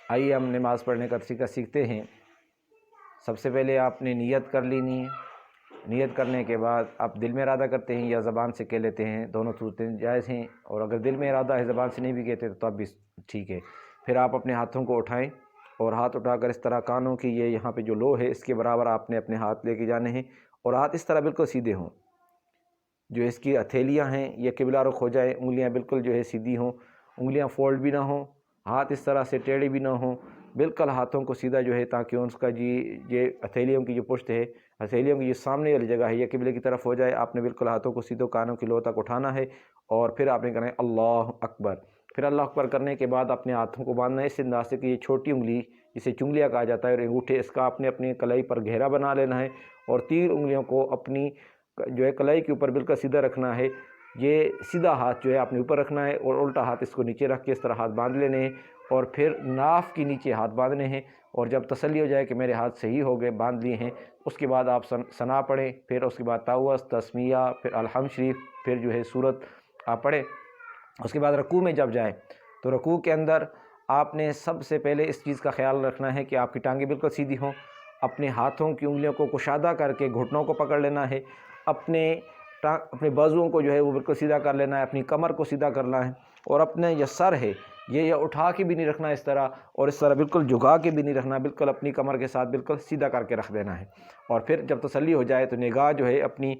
آئیے ہم نماز پڑھنے کا طریقہ سیکھتے ہیں۔ سب سے پہلے آپ نے نیت کر لینی ہے۔ نیت کرنے کے بعد آپ دل میں ارادہ کرتے ہیں یا زبان سے کہہ لیتے ہیں، دونوں صورتیں جائز ہیں، اور اگر دل میں ارادہ ہے زبان سے نہیں بھی کہتے تو اب بھی ٹھیک ہے۔ پھر آپ اپنے ہاتھوں کو اٹھائیں اور ہاتھ اٹھا کر اس طرح کانوں کی یہاں پہ جو لو ہے اس کے برابر آپ نے اپنے ہاتھ لے کے جانے ہیں، اور ہاتھ اس طرح بالکل سیدھے ہوں، جو اس کی ہتھیلیاں ہیں یہ قبلہ رخ ہو جائیں، انگلیاں بالکل جو ہے سیدھی ہوں، انگلیاں فولڈ بھی نہ ہوں، ہاتھ اس طرح سے ٹیڑھی بھی نہ ہوں، بالکل ہاتھوں کو سیدھا جو ہے، تاکہ اس کا یہ ہتھیلیوں کی جو پشت ہے، ہتھیلیوں کی جو سامنے والی جگہ ہے یہ قبلے کی طرف ہو جائے۔ آپ نے بالکل ہاتھوں کو سیدھے کانوں کی لو تک اٹھانا ہے، اور پھر آپ نے کہنا ہے اللہ اکبر۔ پھر اللہ اکبر کرنے کے بعد اپنے ہاتھوں کو باندھنا ہے اس انداز سے کہ یہ چھوٹی انگلی جسے چنگلیاں کہا جاتا ہے اور انگوٹھے، اس کا آپ نے اپنی کلائی پر گہرا بنا لینا ہے، اور تین انگلیوں کو اپنی جو ہے کلائی کے اوپر بالکل سیدھا رکھنا ہے۔ یہ سیدھا ہاتھ جو ہے آپ نے اوپر رکھنا ہے، اور الٹا ہاتھ اس کو نیچے رکھ کے اس طرح ہاتھ باندھ لینے ہیں، اور پھر ناف کے نیچے ہاتھ باندھنے ہیں، اور جب تسلی ہو جائے کہ میرے ہاتھ صحیح ہو گئے، باندھ لیے ہیں، اس کے بعد آپ ثنا پڑھیں، پھر اس کے بعد تعوذ، تسمیہ، پھر الحمد شریف، پھر جو ہے سورت آپ پڑھیں۔ اس کے بعد رکوع میں جب جائیں تو رکوع کے اندر آپ نے سب سے پہلے اس چیز کا خیال رکھنا ہے کہ آپ کی ٹانگیں بالکل سیدھی ہوں، اپنے ہاتھوں کی انگلیوں کو کشادہ کر کے گھٹنوں کو پکڑ لینا ہے، اپنے بازوؤں کو جو ہے وہ بالکل سیدھا کر لینا ہے، اپنی کمر کو سیدھا کرنا ہے، اور اپنے یہ سر ہے یہ اٹھا کے بھی نہیں رکھنا اس طرح، اور اس طرح بالکل جھکا کے بھی نہیں رکھنا، بالکل اپنی کمر کے ساتھ بالکل سیدھا کر کے رکھ دینا ہے۔ اور پھر جب تسلی ہو جائے تو نگاہ جو ہے اپنی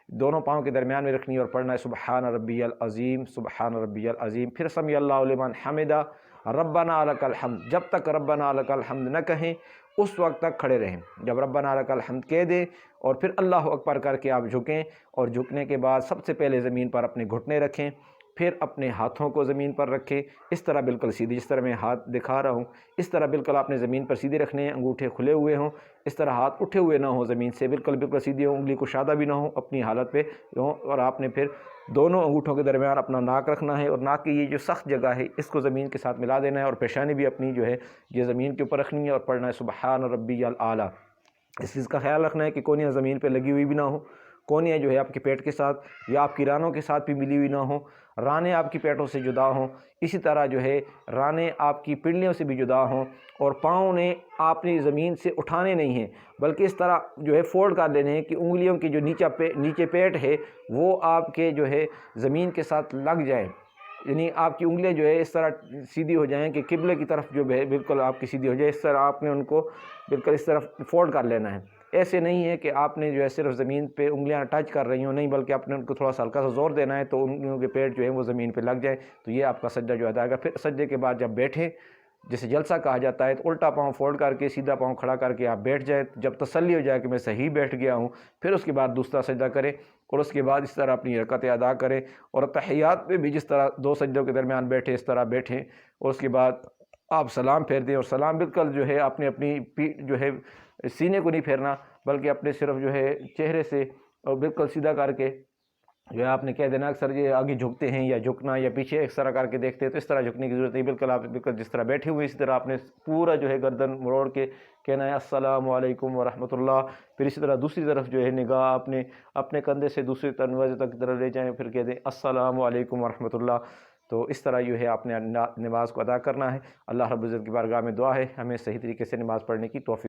دونوں پاؤں کے درمیان میں رکھنی ہے، اور پڑھنا ہے سبحان ربی العظیم، سبحان ربی العظیم، پھر سمیع اللہ لمن حمدہ، ربنا لک الحمد۔ جب تک ربنا لک الحمد نہ کہیں اس وقت تک کھڑے رہیں، جب ربنا لک الحمد کہہ دیں اور پھر اللہ اکبر کر کے آپ جھکیں، اور جھکنے کے بعد سب سے پہلے زمین پر اپنے گھٹنے رکھیں، پھر اپنے ہاتھوں کو زمین پر رکھیں، اس طرح بالکل سیدھی، جس طرح میں ہاتھ دکھا رہا ہوں اس طرح بالکل آپ نے زمین پر سیدھے رکھنے ہیں، انگوٹھے کھلے ہوئے ہوں، اس طرح ہاتھ اٹھے ہوئے نہ ہوں زمین سے، بالکل سیدھی ہوں، انگلی کشادہ بھی نہ ہوں، اپنی حالت پہ ہوں، اور آپ نے پھر دونوں انگوٹھوں کے درمیان اپنا ناک رکھنا ہے، اور ناک کی یہ جو سخت جگہ ہے اس کو زمین کے ساتھ ملا دینا ہے، اور پیشانی بھی اپنی جو ہے یہ زمین کے اوپر رکھنی ہے، اور پڑھنا ہے سبحان ربی الاعلیٰ۔ اس چیز کا خیال رکھنا ہے کہ کونیاں زمین پہ لگی ہوئی بھی نہ ہوں، کونیاں جو ہے آپ کے پیٹ کے ساتھ یا آپ کی رانوں کے ساتھ بھی ملی ہوئی نہ ہوں، رانے آپ کی پیٹوں سے جدا ہوں، اسی طرح جو ہے رانے آپ کی پنڈلیوں سے بھی جدا ہوں، اور پاؤں نے آپ نے زمین سے اٹھانے نہیں ہیں، بلکہ اس طرح جو ہے فولڈ کر دینے ہیں کہ انگلیوں کی جو نیچے پیٹ ہے وہ آپ کے جو ہے زمین کے ساتھ لگ جائیں، یعنی آپ کی انگلیاں جو ہے اس طرح سیدھی ہو جائیں کہ قبلے کی طرف جو ہے بالکل آپ کی سیدھی ہو جائے، اس طرح آپ نے ان کو بالکل اس طرف فولڈ کر لینا ہے۔ ایسے نہیں ہے کہ آپ نے جو ہے صرف زمین پہ انگلیاں ٹچ کر رہی ہوں، نہیں، بلکہ آپ نے ان کو تھوڑا سا ہلکا سا زور دینا ہے تو انگلیوں کے پیٹ جو ہے وہ زمین پہ لگ جائے، تو یہ آپ کا سجدہ جو ادا ہے گا۔ پھر سجدے کے بعد جب بیٹھیں، جسے جلسہ کہا جاتا ہے، تو الٹا پاؤں فولڈ کر کے سیدھا پاؤں کھڑا کر کے آپ بیٹھ جائیں، جب تسلی ہو جائے کہ میں صحیح بیٹھ گیا ہوں، پھر اس کے بعد دوسرا سجدہ کریں، اور اس کے بعد اس طرح اپنی رکعتیں ادا کریں، اور تحیات میں بھی جس طرح دو سجدوں کے درمیان بیٹھے اس طرح بیٹھیں، اور اس کے بعد آپ سلام پھیر دیں، اور سلام بالکل جو ہے آپ نے اپنی پیٹھ جو ہے سینے کو نہیں پھیرنا، بلکہ اپنے صرف جو ہے چہرے سے اور بالکل سیدھا کر کے جو ہے آپ نے کہہ دینا، اکثر یہ آگے جھکتے ہیں یا جھکنا یا پیچھے اس طرح کر کے دیکھتے ہیں، تو اس طرح جھکنے کی ضرورت نہیں، بالکل آپ بالکل جس طرح بیٹھے ہوئے اسی طرح آپ نے پورا جو ہے گردن مروڑ کے کہنا ہے السلام علیکم ورحمۃ اللہ۔ پھر اسی طرح دوسری طرف جو ہے نگاہ آپ نے اپنے کندھے سے دوسری دروازے تک کی طرف لے جائیں، پھر کہہ دیں السلام علیکم ورحمۃ اللہ۔ تو اس طرح جو ہے آپ نے نماز کو ادا کرنا ہے۔ اللہ رب العزت کی بارگاہ میں دعا ہے ہمیں صحیح طریقے سے نماز پڑھنے کی توفیق